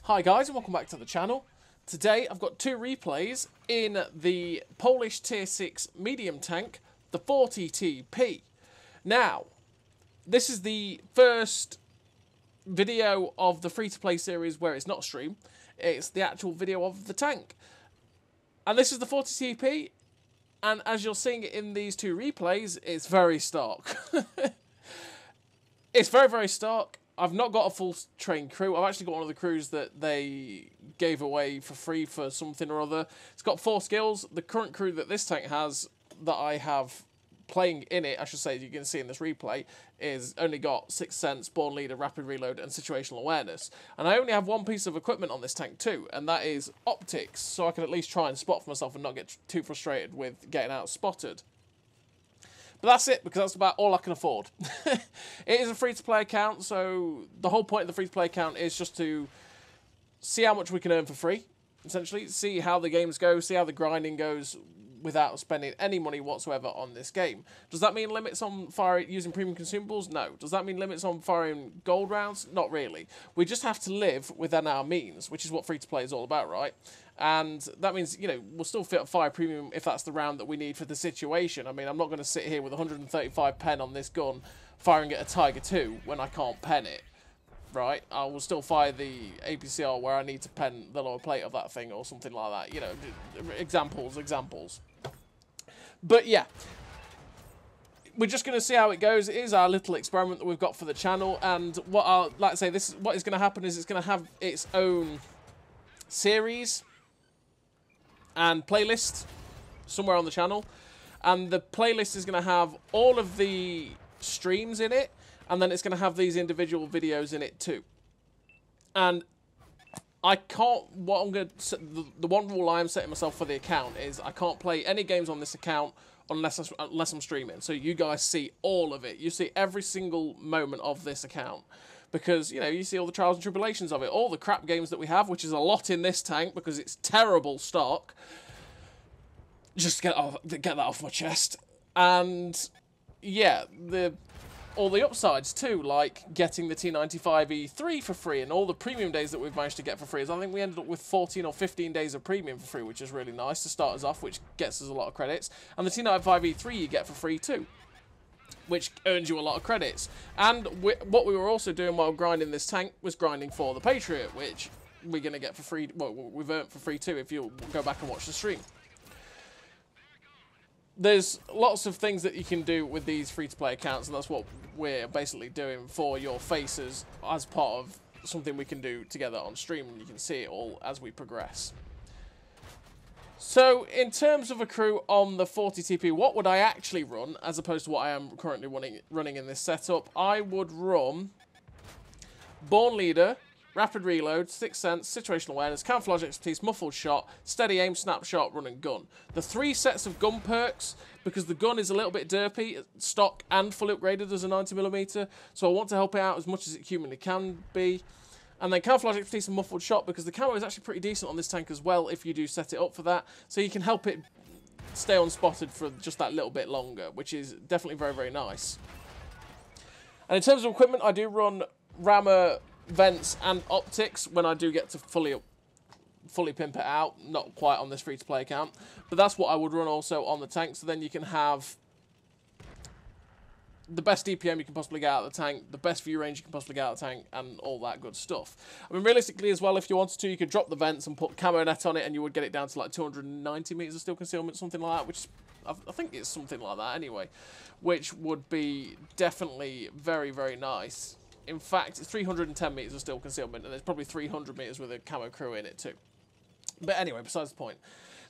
Hi guys and welcome back to the channel. Today I've got two replays in the Polish tier 6 medium tank, the 40TP. Now, this is the first video of the free-to-play series where it's not stream. It's the actual video of the tank. And this is the 40TP, and as you're seeing in these two replays, it's very stark. It's very, very stark. I've not got a full trained crew. I've actually got one of the crews that they gave away for free for something or other. It's got 4 skills. The current crew that this tank has, that I have playing in it, I should say, as you can see in this replay, is only got 6th Sense, Born Leader, Rapid Reload, and Situational Awareness. And I only have one piece of equipment on this tank too, and that is optics, so I can at least try and spot for myself and not get too frustrated with getting out spotted. But that's it, because that's about all I can afford. It is a free-to-play account, so the whole point of the free-to-play account is just to see how much we can earn for free, essentially. See how the games go, see how the grinding goes without spending any money whatsoever on this game. Does that mean limits on using premium consumables? No. Does that mean limits on firing gold rounds? Not really. We just have to live within our means, which is what free-to-play is all about, right? And that means, you know, we'll still fire premium if that's the round that we need for the situation. I mean, I'm not going to sit here with 135 pen on this gun firing at a Tiger 2 when I can't pen it, right? I will still fire the APCR where I need to pen the lower plate of that thing or something like that. You know, examples. But yeah, we're just going to see how it goes. It is our little experiment that we've got for the channel. And what I'll like to say, what is going to happen is it's going to have its own series and playlist somewhere on the channel, and the playlist is going to have all of the streams in it, and then it's going to have these individual videos in it too. And I can't, what I'm going to, the one rule I am setting myself for the account is I can't play any games on this account unless I'm streaming. So you guys see all of it. You see every single moment of this account. Because, you know, you see all the trials and tribulations of it. All the crap games that we have, which is a lot in this tank because it's terrible stock. Just get that off my chest. And, yeah, all the upsides too, like getting the T95E3 for free and all the premium days that we've managed to get for free. I think we ended up with 14 or 15 days of premium for free, which is really nice to start us off, which gets us a lot of credits. And the T95E3 you get for free too, which earns you a lot of credits. And what we were also doing while grinding this tank was grinding for the Patriot, which we're going to get for free. Well, we've earned for free too if you go back and watch the stream. There's lots of things that you can do with these free-to-play accounts, and that's what we're basically doing for your faces as part of something we can do together on stream, and you can see it all as we progress. So, in terms of a crew on the 40TP, what would I actually run, as opposed to what I am currently running in this setup? I would run Born Leader, Rapid Reload, 6th Sense, Situational Awareness, Camouflage Expertise, Muffled Shot, Steady Aim, Snapshot, Run and Gun. The 3 sets of gun perks, because the gun is a little bit derpy, stock and fully upgraded as a 90mm, so I want to help it out as much as it humanly can be. And then Camouflage Expertise and Muffled Shot, because the camo is actually pretty decent on this tank as well if you do set it up for that. So you can help it stay unspotted for just that little bit longer, which is definitely very, very nice. And in terms of equipment, I do run rammer, vents and optics when I do get to fully pimp it out. Not quite on this free-to-play account, but that's what I would run also on the tank. So then you can have the best DPM you can possibly get out of the tank, the best view range you can possibly get out of the tank, and all that good stuff. I mean, realistically as well, if you wanted to, you could drop the vents and put camo net on it, and you would get it down to like 290 meters of steel concealment, something like that, which I think it's something like that anyway, which would be definitely very, very nice. In fact, it's 310 meters of steel concealment, and there's probably 300 meters with a camo crew in it too. But anyway, besides the point.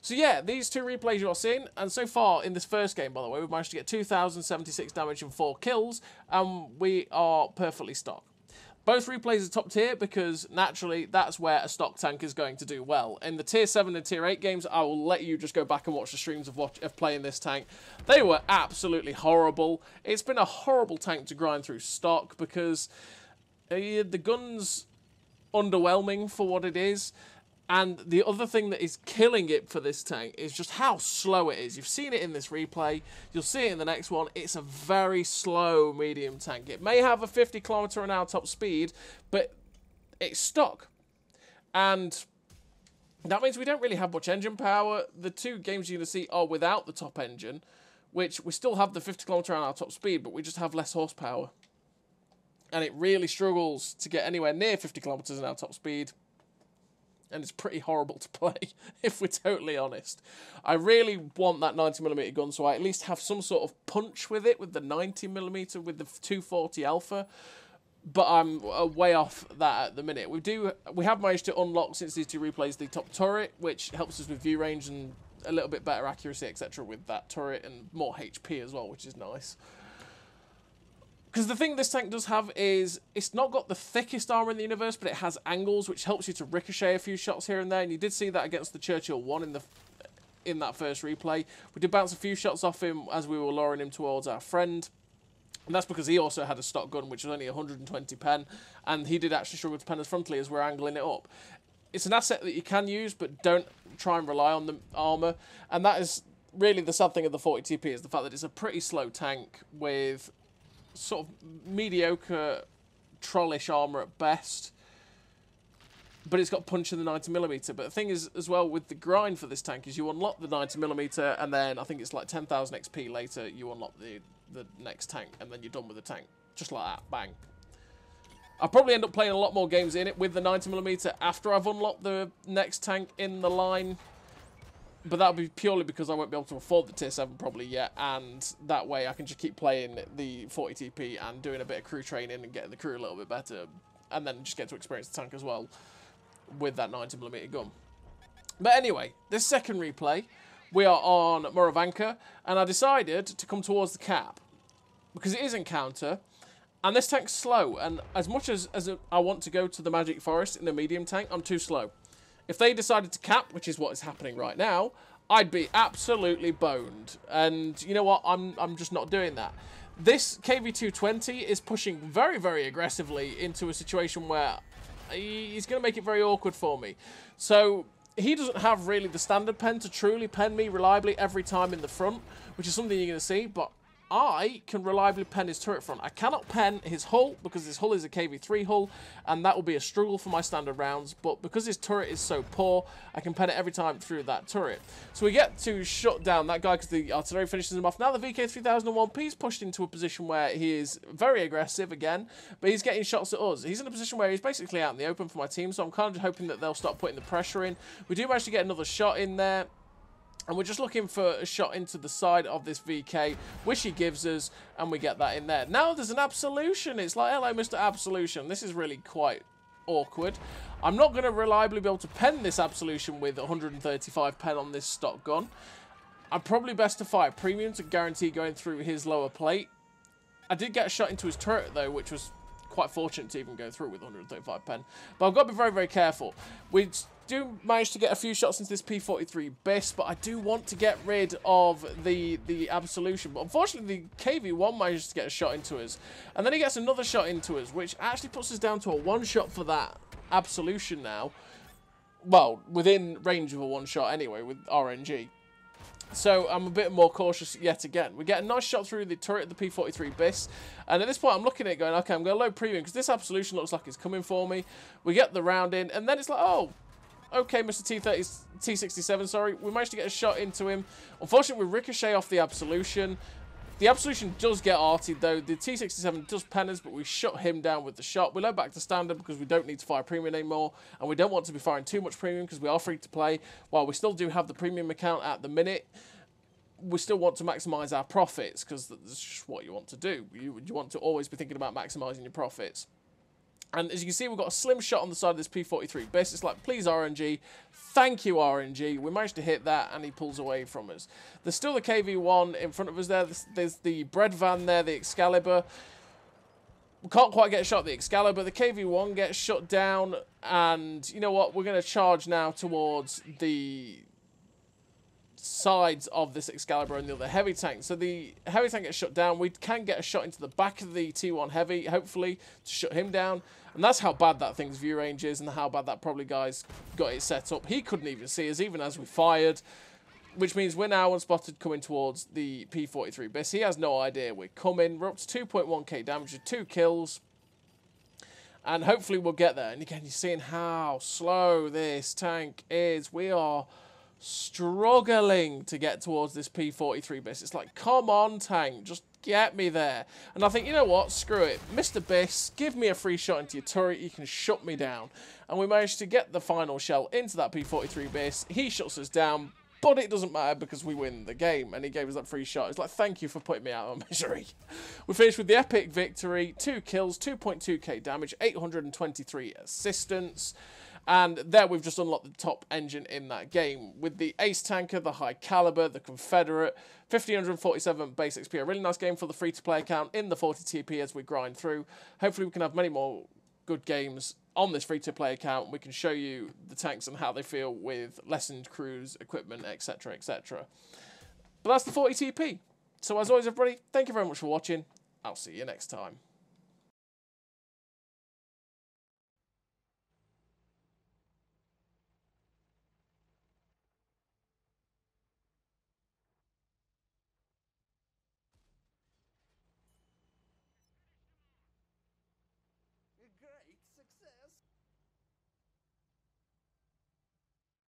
So yeah, these two replays you're seeing, and so far in this first game, by the way, we've managed to get 2,076 damage and 4 kills, and we are perfectly stock. Both replays are top tier because, naturally, that's where a stock tank is going to do well. In the tier 7 and tier 8 games, I will let you just go back and watch the streams of playing this tank. They were absolutely horrible. It's been a horrible tank to grind through stock because the gun's underwhelming for what it is. And the other thing that is killing it for this tank is just how slow it is. You've seen it in this replay. You'll see it in the next one. It's a very slow medium tank. It may have a 50 km/h top speed, but it's stock. And that means we don't really have much engine power. The two games you're going to see are without the top engine, which we still have the 50 km/h our top speed, but we just have less horsepower. And it really struggles to get anywhere near 50 km/h top speed. And it's pretty horrible to play, if we're totally honest. I really want that 90mm gun, so I at least have some sort of punch with it, with the 90mm, with the 240 Alpha. But I'm way off that at the minute. We have managed to unlock, since these two replays, the top turret, which helps us with view range and a little bit better accuracy, etc. with that turret, and more HP as well, which is nice. Because the thing this tank does have is, it's not got the thickest armour in the universe, but it has angles, which helps you to ricochet a few shots here and there. And you did see that against the Churchill 1 in that first replay. We did bounce a few shots off him as we were luring him towards our friend. And that's because he also had a stock gun, which was only 120 pen. And he did actually struggle to pen us frontally as we're angling it up. It's an asset that you can use, but don't try and rely on the armour. And that is really the sad thing of the 40TP, is the fact that it's a pretty slow tank with sort of mediocre trollish armour at best, but it's got punch in the 90mm. But the thing is, as well, with the grind for this tank, is you unlock the 90mm, and then I think it's like 10,000 XP later, you unlock the next tank, and then you're done with the tank. Just like that, bang. I'll probably end up playing a lot more games in it with the 90mm after I've unlocked the next tank in the line. But that'll be purely because I won't be able to afford the tier 7 probably yet, and that way I can just keep playing the 40TP and doing a bit of crew training and getting the crew a little bit better, and then just get to experience the tank as well with that 90mm gun. But anyway, this second replay, we are on Moravanka, and I decided to come towards the cap because it is encounter, and this tank's slow, and as much as I want to go to the Magic Forest in the medium tank, I'm too slow. If they decided to cap, which is what is happening right now, I'd be absolutely boned. And you know what? I'm just not doing that. This KV-220 is pushing very, very aggressively into a situation where he's going to make it very awkward for me. So he doesn't have really the standard pen to truly pen me reliably every time in the front, which is something you're going to see, but I can reliably pen his turret front. I cannot pen his hull because his hull is a KV-3 hull, and that will be a struggle for my standard rounds. But because his turret is so poor, I can pen it every time through that turret. So we get to shut down that guy because the artillery finishes him off. Now the VK-3001P is pushed into a position where he is very aggressive again, but he's getting shots at us. He's in a position where he's basically out in the open for my team, so I'm kind of hoping that they'll start putting the pressure in. We do manage to get another shot in there. And we're just looking for a shot into the side of this VK, which he gives us, and we get that in there. Now there's an absolution. It's like, hello, Mr. Absolution. This is really quite awkward. I'm not going to reliably be able to pen this absolution with 135 pen on this stock gun. I'm probably best to fire premium to guarantee going through his lower plate. I did get a shot into his turret, though, which was quite fortunate to even go through with 135 pen. But I've got to be very, very careful. We do manage to get a few shots into this P43 BIS, but I do want to get rid of the absolution. But unfortunately, the KV-1 manages to get a shot into us. And then he gets another shot into us, which actually puts us down to a one-shot for that absolution now. Well, within range of a one-shot anyway, with RNG. So I'm a bit more cautious yet again. We get a nice shot through the turret of the P43 BIS. And at this point, I'm looking at it going, okay, I'm going to load premium because this absolution looks like it's coming for me. We get the round in, and then it's like, oh, okay, Mr. T67, sorry. We managed to get a shot into him. Unfortunately, we ricochet off the absolution. The absolution does get arted, though. The T67 does pen us, but we shut him down with the shot. We load back to standard because we don't need to fire premium anymore, and we don't want to be firing too much premium because we are free to play. While we still do have the premium account at the minute, we still want to maximise our profits because that's just what you want to do. You want to always be thinking about maximising your profits. And as you can see, we've got a slim shot on the side of this P43 BIS. It's like, please, RNG. Thank you, RNG. We managed to hit that, and he pulls away from us. There's still the KV-1 in front of us there. There's the bread van there, the Excalibur. We can't quite get a shot at the Excalibur. The KV-1 gets shut down, and you know what? We're going to charge now towards the sides of this Excalibur and the other heavy tank. So the heavy tank gets shut down. We can get a shot into the back of the T1 heavy, hopefully, to shut him down. And that's how bad that thing's view range is, and how bad that probably guy's got it set up. He couldn't even see us, even as we fired, which means we're now unspotted coming towards the P43 BIS. He has no idea we're coming. We're up to 2.1k damage with 2 kills. And hopefully we'll get there. And again, you're seeing how slow this tank is. We are struggling to get towards this P43 base. It's like, come on, tank, just get me there. And I think, you know what, screw it. Mr. Biss, give me a free shot into your turret. You can shut me down. And we managed to get the final shell into that P43 base. He shuts us down, but it doesn't matter because we win the game. And he gave us that free shot. It's like, thank you for putting me out of misery. We finished with the epic victory. 2 kills, 2.2k damage, 823 assistance. And there we've just unlocked the top engine in that game with the Ace Tanker, the High Caliber, the Confederate, 1547 base XP. A really nice game for the free-to-play account in the 40 TP as we grind through. Hopefully we can have many more good games on this free-to-play account. We can show you the tanks and how they feel with lessened crews, equipment, etc, etc. But that's the 40 TP. So as always, everybody, thank you very much for watching. I'll see you next time.